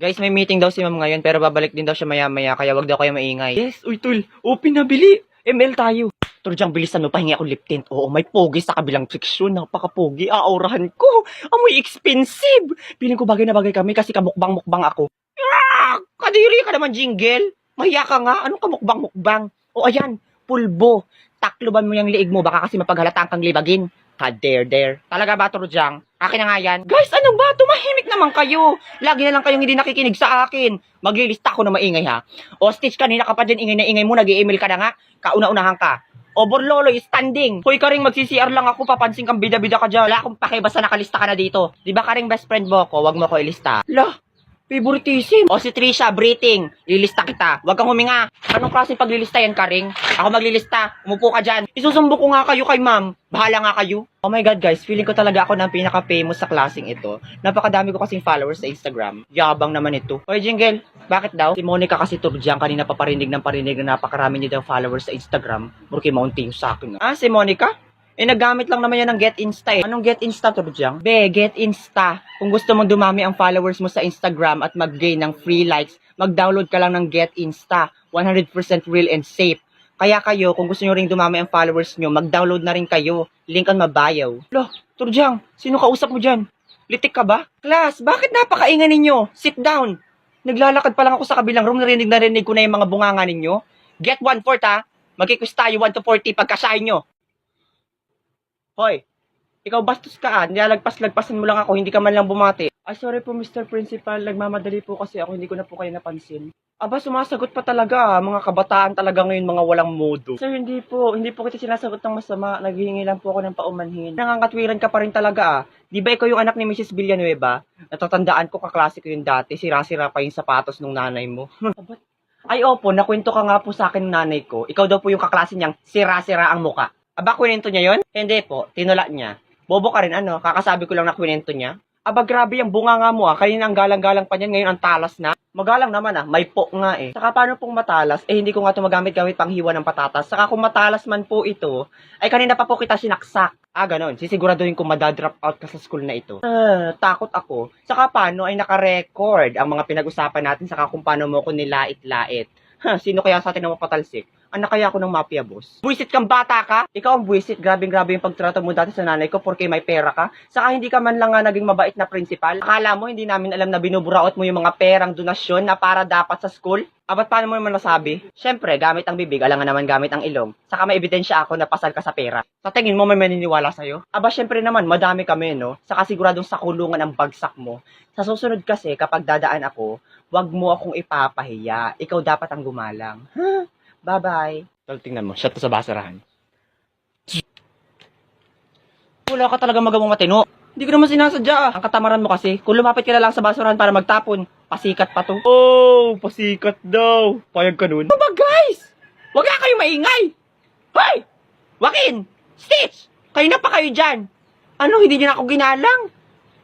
Guys, may meeting daw si ma'am ngayon pero babalik din daw siya maya-maya kaya wag daw kayo maingay. Yes, uy tol. O, pinabili. ML tayo. Turdyang bilisan mo, pahingi ako lip tint. Oo, may pogi sa kabilang seksyon. Napaka-pogi. Aurahan ko. Amoy expensive. Piling ko bagay na bagay kami kasi kamukbang-mukbang ako. Ah! Kadiri ka naman, Jingle. Mahiya ka nga. Anong kamukbang-mukbang? O, ayan. Pulbo. Takloban mo yung liig mo. Baka kasi mapaghalata kang libagin. Ka-dare-dare. Talaga ba, Turdyang? Akin na nga yan. Guys, ano ba? Tumahimik naman kayo. Lagi na lang kayong hindi nakikinig sa akin. Maglilista ako na maingay, ha? O, Stitch, kanina ka pa dyan ingay na ingay mo. Nag-i-email ka na nga. Kauna-unahan ka. O, Borlolo is standing. Hoy, Karing, mag-CCR lang ako. Papansin kang bida-bida ka dyan. Wala akong pake, basta nakalista ka na dito. Di ba, Karing, best friend mo ko? Wag mo ko ilista. Lah, favoritism. O, si Trisha, breathing. Lilista kita. Wag kang huminga. Anong klaseng paglilista yan, Karing? Ako maglilista. Umupo ka dyan. Isusumbo ko nga kayo kay ma'am. Bahala nga kayo. Oh my God, guys. Feeling ko talaga ako ng pinaka-famous sa klaseng ito. Napakadami ko kasing followers sa Instagram. Yabang naman ito. Hoy, Jingle. Bakit daw? Si Monica kasi Turdyang kanina pa parinig na napakarami niya daw followers sa Instagram. Porque maunti yung sa akin. Ah, si Monica? Eh, naggamit lang naman yan ng Get Insta eh. Anong Get Insta, Turdyang? Be, Get Insta. Kung gusto mong dumami ang followers mo sa Instagram at mag-gain ng free likes, mag-download ka lang ng Get Insta. 100% real and safe. Kaya kayo, kung gusto nyo ring dumami ang followers nyo, mag-download na rin kayo. Link on my bio. Loh, Turdyang, sino kausap mo dyan? Litik ka ba? Class, bakit napakaingay ninyo? Sit down. Naglalakad pa lang ako sa kabilang room, narinig ko na yung mga bunganga ninyo. Get 1/4 ha. Magkikwis tayo 1 to 40 pagkasahin nyo. Hoy, ikaw bastos ka nilalagpas-lagpasan mo lang ako, hindi ka man lang bumati. Ay, sorry po Mr. Principal, nagmamadali po kasi ako, hindi ko na po kayo napansin. Aba, sumasagot pa talaga, mga kabataan talaga ngayon, mga walang modo. Sir, hindi po kita sinasagot ng masama, naghihingi lang po ako ng paumanhin. Nangangatwiran ka pa rin talaga ah. Di ba ikaw yung anak ni Mrs. Villanueva? Natatandaan ko kaklase ko yun dati, sira-sira pa yung sapatos ng nanay mo. Ay opo, nakwento ka nga po sa akin ng nanay ko, ikaw daw po yung kaklase niyang sira-sira ang muka. Aba, kwento niya yon? Hindi po, tinula niya. Bobo ka rin ano, kakasabi ko lang na kwento niya. Aba, grabe yung bunganga mo ah. Kanina ang galang-galang pa niyan, ngayon ang talas na. Magalang naman ah, may po nga eh. Saka paano pong matalas? Eh hindi ko nga ito magamit-gamit pang hiwa ng patatas. Saka kung matalas man po ito, ay kanina pa po kita sinaksak. Ah, ganon. Sisiguraduhin kong madadrop out ka sa school na ito. Takot ako. Saka paano ay naka-record ang mga pinag-usapan natin saka kung paano mo ko nilait-lait. Sino kaya sa atin ang mapatalsik? Anak kaya ako ng mafia boss. Buisit kang bata ka? Ikaw ang buisit. Grabe yung pagtrato mo dati sa nanay ko porque may pera ka. Saka hindi ka man lang nga naging mabait na principal. Akala mo hindi namin alam na binuburaot mo yung mga perang donasyon na para dapat sa school? Abat paano mo naman nasabi? Siyempre, gamit ang bibig, alangan naman gamit ang ilong. Saka may ebidensya ako na pasal ka sa pera. Sa tingin mo may maniniwala sa'yo? Aba, siyempre naman, madami kami, no? Saka siguradong sa kulungan ang bagsak mo. Sa susunod kasi, kapag dadaan ako, wag mo akong ipapahiya. Ikaw dapat ang gumalang. Bye-bye. Tingnan mo, shot to sa basurahan. Wala ka talaga magawang matino. Hindi ko naman sinasadya. Ang katamaran mo kasi, kung lumapit ka na lang sa basurahan para magtapon, pasikat pa to. Oh, pasikat daw. Payag ka nun. Ano ba guys? Wag nga kayo maingay. Hoy! Joaquin! Stitch! Kayo na pa kayo dyan. Ano, hindi niyo na ako ginalang?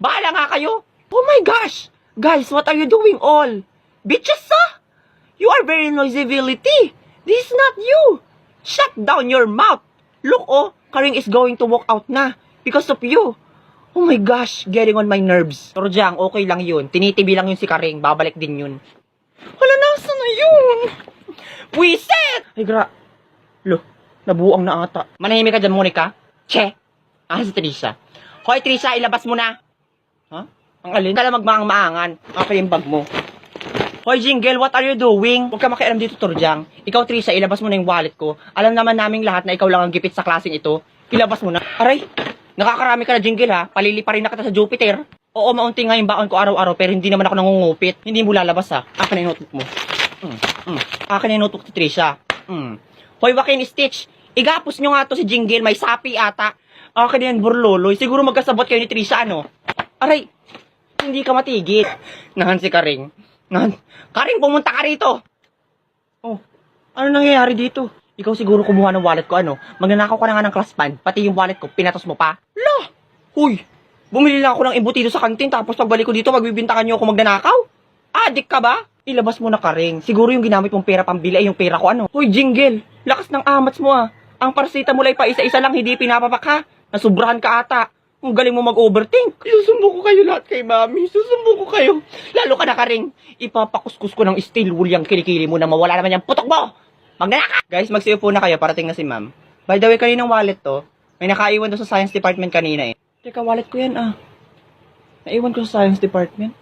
Bahala nga kayo. Oh my gosh! Guys, what are you doing all? Bitches, ah! You are very noisy-ability. This is not you. Shut down your mouth. Look, oh, Karing is going to walk out na because of you. Oh my gosh, getting on my nerves. Turdyang, okay lang yun. Tinitibi lang yun si Karing. Babalik din yun. Hala, nasa na yun? Wiset! Ay, Lo, nabuang na ata. Manahimik ka dyan, Monica. Che. Ah, si Trisha. Hoy, Trisha, ilabas mo na. Ha? Ang alin? Kala magmaang-maangan. Ako yung bag mo. Hoy, Jingle, what are you doing? Huwag ka makialam dito, Turdyang. Ikaw, Trisha, ilabas mo na yung wallet ko. Alam naman naming lahat na ikaw lang ang gipit sa klaseng ito. Ilabas mo na. Aray, nakakarami ka na, Jingle, ha? Palili pa rin na kita sa Jupiter. Oo, maunti nga yung baon ko araw-araw, pero hindi naman ako nangungupit. Hindi mo lalabas, ha? Akin na yung notebook mo. Akin na yung notebook ni Trisha. Hoy, Joaquin, Stitch, igapos nyo nga to si Jingle, may sapi ata. Akin na yan, Burloloy. Siguro magkasabot kayo ni Trisha, ano? Aray, hindi ka matigit. Nahan si Karing. Karing, pumunta ka rito. Oh, ano nangyayari dito? Ikaw siguro kumuha ng wallet ko, ano? Magnanakaw ka na nga ng class band, pati yung wallet ko, pinatos mo pa. Lah! Huy! Bumili lang ako ng embutido sa kantin, tapos pagbalik ko dito, magbibintakan nyo ako magnanakaw? Adik ka ba? Ilabas mo na, Karing. Siguro yung ginamit mong pera pambili ay yung pera ko, ano? Huy, Jingle! Lakas ng amats mo, ah. Ang parsita mo lang pa isa-isa lang, hindi pinapapak ha. Nasubrahan ka ata. Ang galing mo mag-overthink. Susumbo ko kayo lahat kay mami. Susumbo ko kayo. Lalo ka na Karing. Ipapakuskus ko ng steel wool yung kilikili mo na mawala naman yung putok mo. Magnanaka! Guys, magsiupo na kayo. Parating na si ma'am. By the way, kaninang wallet to? May nakaiwan doon sa science department kanina eh. Teka, wallet ko yan ah. Naiwan ko sa science department.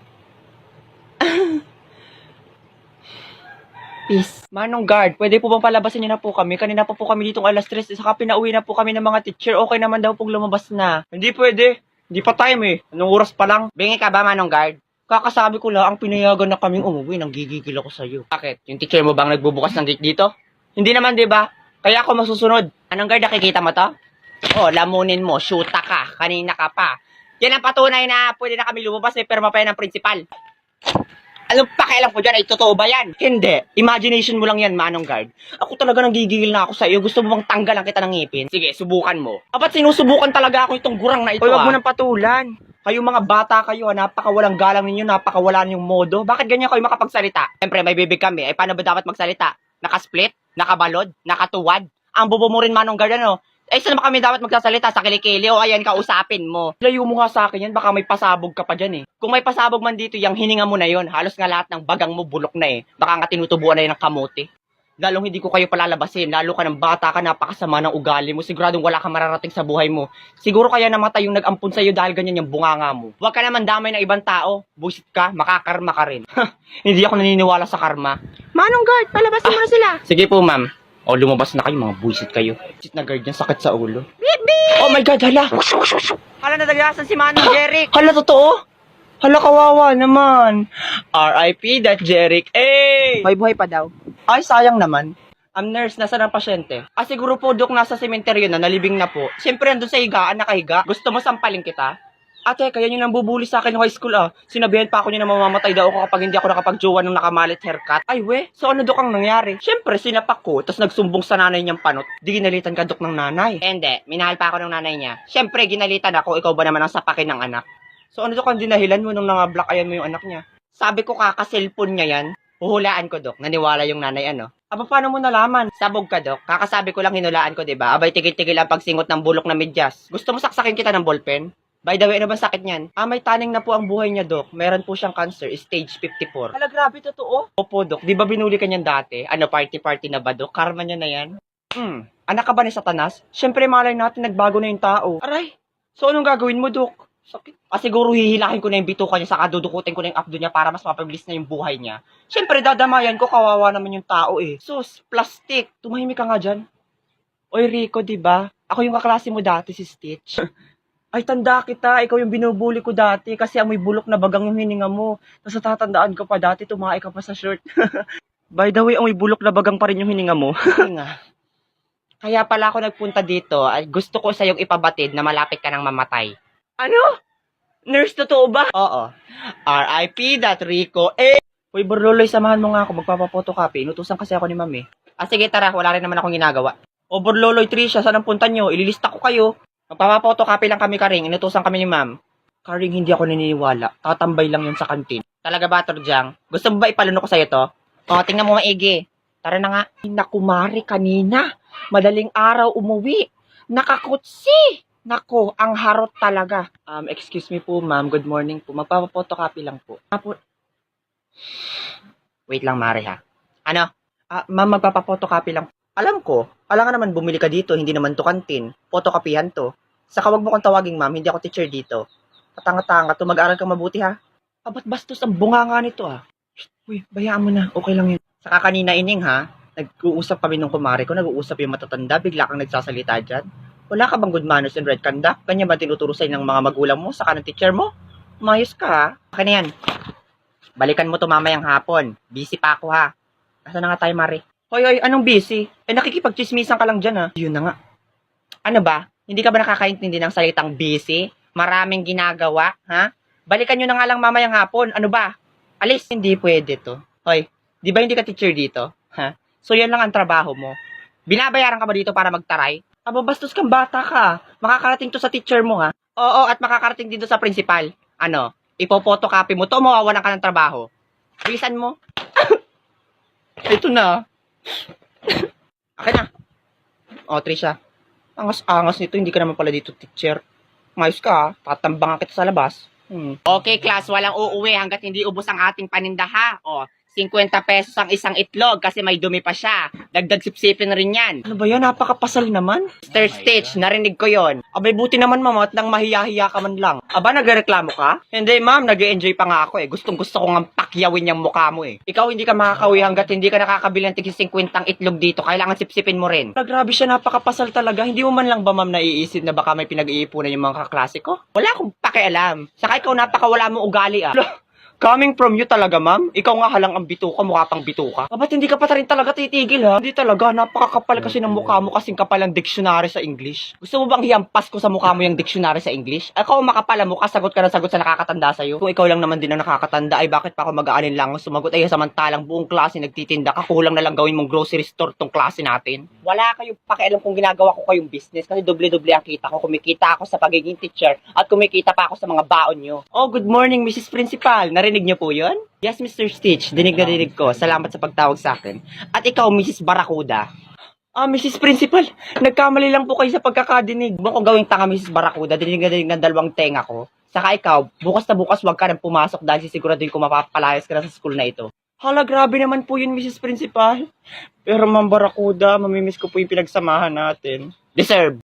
Peace. Manong guard, pwede po bang palabasin niyo na po kami? Kanina pa po kami ditong alas 3, saka pinauwi na po kami ng mga teacher. Okay naman daw pong lumabas na. Hindi pwede. Hindi pa time eh. Anong oras pa lang? Bingi ka ba, Manong guard? Kakasabi ko lang, ang pinayagan na kaming umuwi, nang gigigil ako sa'yo. Bakit? Yung teacher mo bang nagbubukas ng gate dito? Hindi naman, di ba? Kaya ako masusunod. Anong guard, nakikita mo to? Oh, lamunin mo, shoota ka. Kanina ka pa. Yan ang patunay na pwede na kami lumabas, may perma pa yan ng principal. Anong pakialam ko dyan? Ay, totoo ba yan? Hindi. Imagination mo lang yan, Manong guard. Ako talaga nanggigigil na ako sa iyo. Gusto mo bang tanggalan kita ng ngipin? Sige, subukan mo. Ba't sinusubukan talaga ako itong gurang na ito, Hoy, wag mo nang patulan. Kayo mga bata kayo, napakawalang galang ninyo, napakawala ninyong modo. Bakit ganyan kayo makapagsalita? Siyempre, may bibig kami. Ay, paano ba dapat magsalita? Nakasplit? Nakabalod? Nakatuwad? Ang bobo mo rin, Manong guard, ano? Eh, saan ba kami dapat magsasalita? Sa kilikili o ayan, kausapin mo? Layo mo nga sa akin yan, baka may pasabog ka pa dyan eh. Kung may pasabog man dito, yung hininga mo na yon, halos nga lahat ng bagang mo bulok na eh. Baka nga tinutubuan na yun ng kamote. Lalong hindi ko kayo palalabasin, lalo ka ng bata ka, napakasama ng ugali mo, siguradong wala kang mararating sa buhay mo. Siguro kaya namatay yung nag-ampun sa'yo dahil ganyan yung bunganga mo. Huwag ka naman damay ng ibang tao, busit ka, makakarma ka rin. Hindi ako naniniwala sa karma. Manong guard, palabasin mo na sila. Sige po, ma'am. O, lumabas na kayo, mga bullshit kayo. Bullshit na guard yan, sakit sa ulo. Bibi! Oh my God, hala! Hala, nadagasan si Manong Jeric! Hala, totoo? Hala, kawawa naman. R.I.P. that Jeric. Eh! May buhay pa daw. Ay, sayang naman. Ang nurse, nasa ng pasyente? Ah, siguro po, Dok, nasa sementeryo na, nalibing na po. Siyempre, andun sa higaan, nakahiga. Gusto mo sampalin kita? Ate, kaya nyo nang bubuli sa akin ng high school ah. Sinabihan pa ako nyo na mamamatay daw ako kapag hindi ako nakapag-jowa ng nakamalit haircut. Ay we, so ano Dok ang nangyari? Siyempre, sinapak ko, tapos nagsumbong sa nanay niyang panot. Di ginalitan ka Dok ng nanay. Hindi, minahal pa ako ng nanay niya. Siyempre, ginalitan ako, ikaw ba naman ang sapakin ng anak? So ano Dok ang dinahilan mo nung nanga-black ayan mo yung anak niya? Sabi ko kaka-cellphone niya yan. Huhulaan ko Dok, naniwala yung nanay ano. Aba, paano mo nalaman? Sabog ka Dok, kakasabi ko lang hinulaan ko diba? Abay tigil-tigil ang pagsingot ng bulok na medyas. Gusto mo saksakin kita ng ballpen? By the way, ano ba sakit niyan? Ah, may taning na po ang buhay niya, Dok. Meron po siyang cancer, stage 54. Hala, grabe, totoo? Opo, Dok. Di ba binuli ka niyan dati? Ano, party-party na ba, Dok? Karma niya na yan? Anak ka ba ni Satanas? Siyempre, malay natin, nagbago na yung tao. Aray, so anong gagawin mo, Dok? Sakit. Ah, siguro hihilahin ko na yung bituka niya, saka dudukutin ko na yung abdo niya para mas mapabilis na yung buhay niya. Siyempre, dadamayan ko, kawawa naman yung tao eh. Sus, plastic. Tumahimik ka nga dyan. Oy, Rico, di ba? Ako yung kaklase mo dati, si Stitch. Ay, tanda kita. Ikaw yung binubuli ko dati kasi amoy bulok na bagang yung hininga mo. Tapos natatandaan ko pa dati, tumae ka pa sa shirt. By the way, amoy bulok na bagang pa rin yung hininga mo. Kaya pala ako nagpunta dito at gusto ko sa iyong ipabatid na malapit ka nang mamatay. Ano? Nurse, totoo ba? Oo. R.I.P. that Rico. Eh! Uy, Borloloy, samahan mo nga ako. Magpapapotocopy. Inutusan kasi ako ni mami. Ah, sige, tara. Wala rin naman akong ginagawa. O, Borloloy, Trisha, saan ang punta nyo? Ililista ko kayo. Magpapapotocopy lang kami, Karing. Inutusan kami ni ma'am. Karing, hindi ako naniniwala. Tatambay lang yun sa kantin. Talaga ba, Torjang? Gusto mo ba ipalunok ko sa'yo to? O, tingnan mo maigi. Tara na nga. Nakumari kanina. Madaling araw umuwi. Nakakutsi. Nako, ang harot talaga. Excuse me po, ma'am. Good morning po. Magpapapotocopy lang po. Wait lang, Mari, ha? Ano? Ma'am, magpapapotocopy lang. Alam ko, alangan naman bumili ka dito, hindi naman to kantin. Photocopyhan to. Saka wag mo kong tawaging ma'am, hindi ako teacher dito. Katanga-tanga to, mag-aral kang mabuti ha. Ba't bastos ang bunganga nito ah. Uy, bayaan mo na, okay lang yun. Saka kanina ining ha, nag-uusap kami nung kumare ko, nag-uusap yung matatanda, bigla kang nagsasalita dyan. Wala ka bang good manners and right conduct? Ganyan ba tinuturo sa'yo ng mga magulang mo, saka ng teacher mo? Umayos ka ha. Akin na yan. Balikan mo to mamayang hapon. Busy pa ako ha. Asa na nga tayo, Mari? Hoy, anong busy? Eh, nakikipagchismisan ka lang dyan, ha? Yun na nga. Ano ba? Hindi ka ba nakakaintindi ng salitang busy? Maraming ginagawa, ha? Balikan nyo na nga lang mamayang hapon. Ano ba? Alis, hindi pwede to. Hoy, di ba hindi ka teacher dito? Ha? So, yan lang ang trabaho mo. Binabayaran ka ba dito para magtaray? Aba, bastos kang bata ka. Makakarating to sa teacher mo, ha? Oo, at makakarating dito sa principal. Ano? Ipopotocopy mo to, mawawalan ka ng trabaho. Bilisan mo. Ito na. Akin na. O, Trisha. Angas-angas nito. Hindi ka naman pala dito teacher. Mayos ka ha. Tatambangan kita sa labas. Okay, class, walang uuwi hanggat hindi ubos ang ating paninda ha. O, 50 pesos ang isang itlog kasi may dumi pa siya. Dagdag sipsipin rin yan. Ano ba yan? Napakapasal naman. Mr. Stitch, narinig ko yon. Abay, buti naman ma'am at nang mahiya-hiya ka man lang. Aba, nagreklamo ka? Hindi ma'am, nag-enjoy pa nga ako eh. Gustong gusto ko nga pakyawin yung mukha mo eh. Ikaw hindi ka makakawi hanggat hindi ka nakakabili ng tig 50 itlog dito. Kailangan sipsipin mo rin. Grabe siya, napakapasal talaga. Hindi mo man lang ba ma'am naiisip na baka may pinag-iipunan yung mga kaklase ko? Wala akong pakialam. Saka ikaw napakawala mo ugali ah. Coming from you talaga, ma'am. Ikaw nga halang ang bituka, mukha pang bituka. Ba't hindi ka pa rin talaga titigil, ha? Hindi talaga, napakakapal kasi ng mukha mo kasing kapal ang dictionary sa English. Gusto mo bang hiampas ko sa mukha mo yung dictionary sa English? Ako, makapal ang mukha, sagot ka na sagot sa nakakatanda sa'yo. Kung ikaw lang naman din ang nakakatanda, ay bakit pa ako mag-aanin lang sumagot? Ay samantalang buong klase nagtitinda ka, kulang na lang gawin mong grocery store tong klase natin. Wala kayong pakialam kung ginagawa ko kayong business kasi doble-doble ang kita ko. Kumikita ako sa pagiging teacher at kumikita pa ako sa mga baon nyo. Oh, good morning, Mrs. Principal. Narinig niyo po yun? Yes, Mr. Stitch. Dinig na dinig ko. Salamat sa pagtawag sa akin. At ikaw, Mrs. Barracuda. Mrs. Principal, nagkamali lang po kayo sa pagkakadinig. Huwag ko gawing tanga, Mrs. Barracuda. Dinig na dinig ng dalawang tenga ko. Saka ikaw, bukas na bukas huwag ka nang pumasok dahil sisiguraduhin ko mapapalayas ka na sa school na ito. Hala, grabe naman po yun, Mrs. Principal. Pero Ma'am Barracuda, mamimiss ko po yung pinagsamahan natin. Deserve.